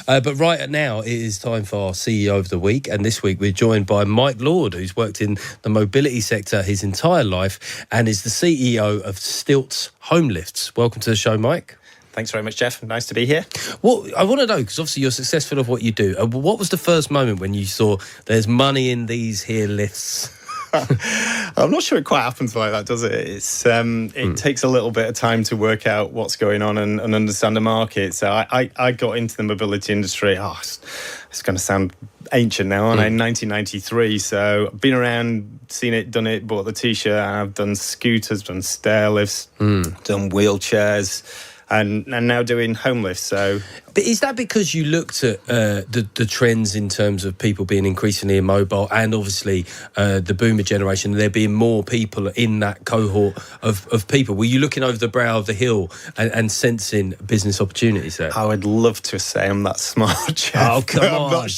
But right now, it is time for our CEO of the week. And this week, we're joined by Mike Lord, who's worked in the mobility sector his entire life and is the CEO of Stiltz Homelifts. Welcome to the show, Mike. Thanks very much, Geoff. Nice to be here. Well, I want to know, because obviously you're successful at what you do. What was the first moment when you saw there's money in these here lifts? I'm not sure it quite happens like that, does it? It takes a little bit of time to work out what's going on and understand the market. So I got into the mobility industry. It's going to sound ancient now, aren't I? In 1993. So I've been around, seen it, done it, bought the T-shirt. And I've done scooters, done stair lifts, done wheelchairs. And now doing home lifts. So, but is that because you looked at the trends in terms of people being increasingly immobile, and obviously the boomer generation, there being more people in that cohort of people? Were you looking over the brow of the hill and sensing business opportunities there? I would love to say I'm that smart, Geoff. Oh, come on.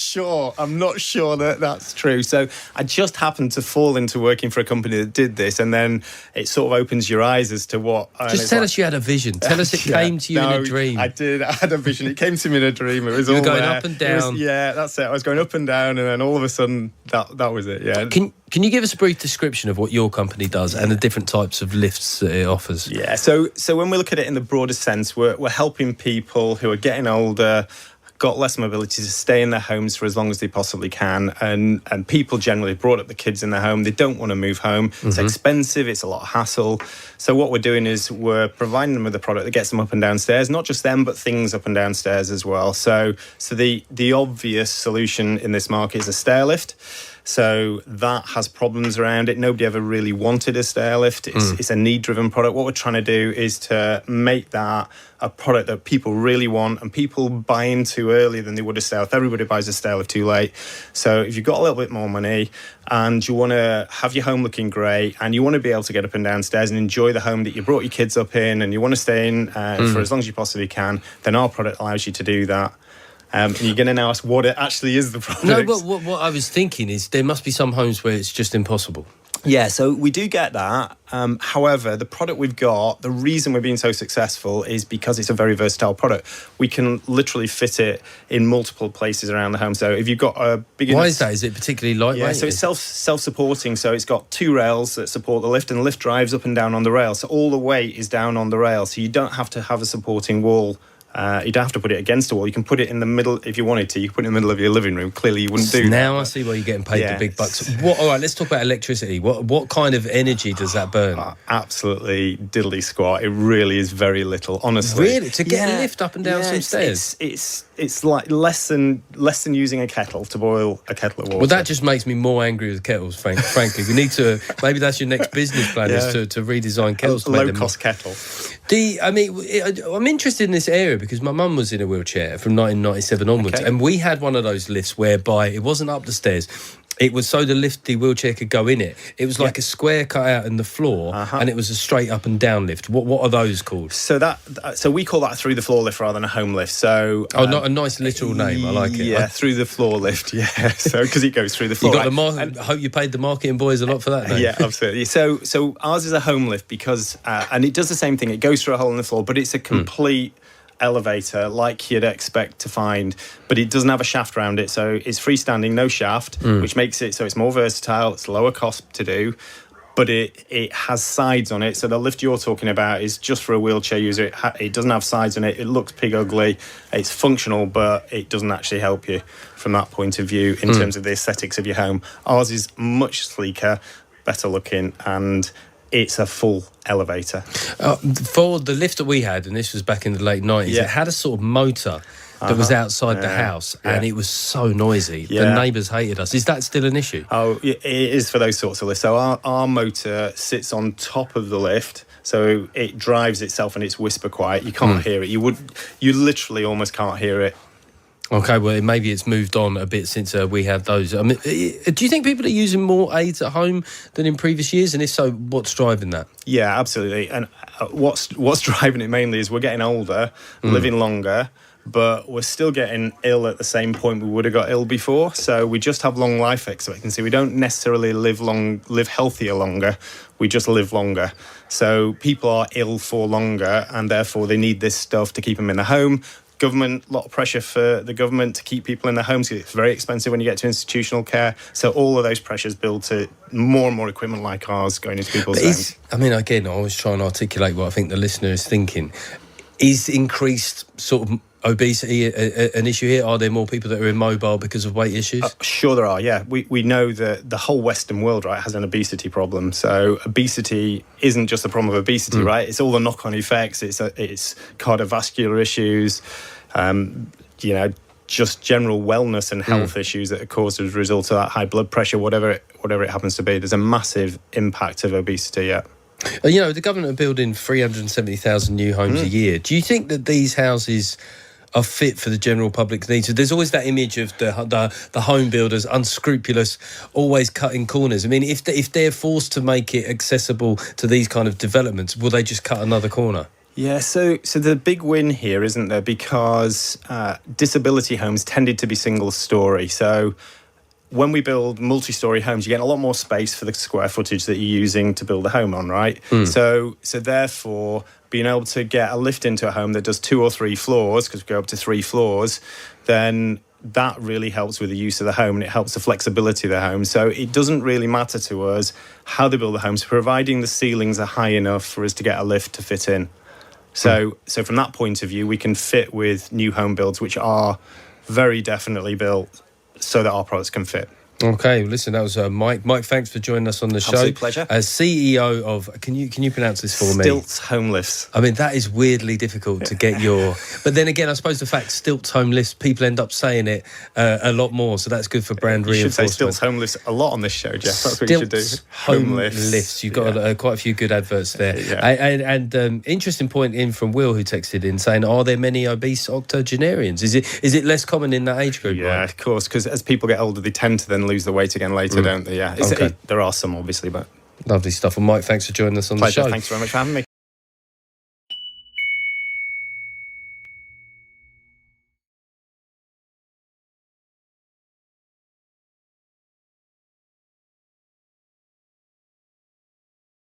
I'm not sure that that's true. So I just happened to fall into working for a company that did this, and then it sort of opens your eyes as to what. Just tell us you had a vision. Tell us it came to you in a dream. I did. I had a vision. It came to me in a dream. It was you all were going there. up and down. That's it. I was going up and down, and then all of a sudden, that was it. Yeah. Can you give us a brief description of what your company does and the different types of lifts that it offers? Yeah. So when we look at it in the broader sense, we're helping people who are getting older, got less mobility, to stay in their homes for as long as they possibly can, and people generally brought up the kids in their home. They don't want to move home. It's expensive, it's a lot of hassle. So what we're doing is we're providing them with a product that gets them up and downstairs, not just them, but things up and downstairs as well. So the obvious solution in this market is a stair lift. So that has problems around it. Nobody ever really wanted a stair lift. It's a need-driven product. What we're trying to do is to make that a product that people really want and people buy into earlier than they would a stair lift. Everybody buys a stair lift too late. So if you've got a little bit more money and you want to have your home looking great and you want to be able to get up and downstairs and enjoy the home that you brought your kids up in, and you want to stay in for as long as you possibly can, then our product allows you to do that. And you're going to now ask what it actually is, the product. No, but what I was thinking is there must be some homes where it's just impossible. Yeah, so we do get that. However, the product we've got, the reason we're being so successful is because it's a very versatile product. We can literally fit it in multiple places around the home. So if you've got a big... Why is that? Is it particularly lightweight? Yeah, so it's self-supporting. So it's got two rails that support the lift, and the lift drives up and down on the rail. So all the weight is down on the rail. So you don't have to have a supporting wall. You don't have to put it against a wall. You can put it in the middle if you wanted to. You can put it in the middle of your living room. Clearly, you wouldn't do that. Now I see why you're getting paid the big bucks. All right, let's talk about electricity. What kind of energy does that burn? Absolutely diddly squat. It really is very little, honestly. Really? To get a lift up and down some stairs? It's like less than using a kettle to boil a kettle of water. Well, that just makes me more angry with kettles, frankly. We need to... Maybe that's your next business plan, is to redesign kettles. A low-cost kettle. I'm interested in this area because my mum was in a wheelchair from 1997 onwards, and we had one of those lifts whereby it wasn't up the stairs. It was so the wheelchair could go in it. It was like a square cut out in the floor, and it was a straight up and down lift. What are those called? So we call that a through the floor lift rather than a home lift. So not a nice literal name. I like it. Yeah, through the floor lift. Yeah, so because it goes through the floor. You got I hope you paid the marketing boys a lot for that. Though. Yeah, absolutely. So ours is a home lift because and it does the same thing. It goes through a hole in the floor, but it's a complete elevator like you'd expect to find, but it doesn't have a shaft around it, so it's freestanding, no shaft, which makes it so it's more versatile, it's lower cost to do, but it has sides on it. So the lift you're talking about is just for a wheelchair user. It doesn't have sides on it. It looks pig ugly. It's functional, but it doesn't actually help you from that point of view in terms of the aesthetics of your home. Ours is much sleeker, better looking, and it's a full elevator. For the lift that we had, and this was back in the late 90s, it had a sort of motor that was outside the house, and it was so noisy. The neighbours hated us. Is that still an issue? Oh, it is for those sorts of lifts. So our motor sits on top of the lift, so it drives itself and it's whisper quiet. You can't hear it. You literally almost can't hear it. Okay, well, maybe it's moved on a bit since we had those. I mean, do you think people are using more aids at home than in previous years? And if so, what's driving that? Yeah, absolutely. And what's driving it mainly is we're getting older, living longer, but we're still getting ill at the same point we would have got ill before. So we just have long life expectancy. We don't necessarily live healthier longer. We just live longer. So people are ill for longer, and therefore they need this stuff to keep them in the home. Government, a lot of pressure for the government to keep people in their homes. It's very expensive when you get to institutional care. So all of those pressures build to more and more equipment like ours going into people's homes. I mean, again, I was trying to articulate what I think the listener is thinking. Is increased sort of obesity an issue here? Are there more people that are immobile because of weight issues? Sure there are, yeah. We know that the whole Western world, right, has an obesity problem. So obesity isn't just a problem of obesity, right? It's all the knock-on effects. It's cardiovascular issues, just general wellness and health issues that are caused as a result of that high blood pressure, whatever it happens to be. There's a massive impact of obesity, yeah. The government are building 370,000 new homes a year. Do you think that these houses are fit for the general public's needs? So there's always that image of the home builders, unscrupulous, always cutting corners. I mean, if they're forced to make it accessible to these kind of developments, will they just cut another corner? Yeah, so the big win here, isn't there? Because disability homes tended to be single story. So when we build multi-storey homes, you get a lot more space for the square footage that you're using to build a home on, right? So therefore, being able to get a lift into a home that does 2 or 3 floors, because we go up to 3 floors, then that really helps with the use of the home, and it helps the flexibility of the home. So it doesn't really matter to us how they build the homes, providing the ceilings are high enough for us to get a lift to fit in. So from that point of view, we can fit with new home builds, which are very definitely built so that our products can fit. Okay, listen, that was Mike. Mike, thanks for joining us on the show. Absolute pleasure. As CEO of, can you pronounce this for me? Stiltz Homelifts. I mean, that is weirdly difficult to get your... But then again, I suppose the fact Stiltz Homelifts, people end up saying it a lot more, so that's good for brand reinforcement. You should say Stiltz Homelifts a lot on this show, Geoff. That's what you should do. Homelifts. You've got quite a few good adverts there. And interesting point in from Will, who texted in saying, are there many obese octogenarians? Is it less common in that age group? Yeah, Mike? of course, because as people get older, they tend to then lose the weight again later, don't they? Yeah, there are some, obviously, but... Lovely stuff. And Mike, thanks for joining us on the show. Thanks very much for having me.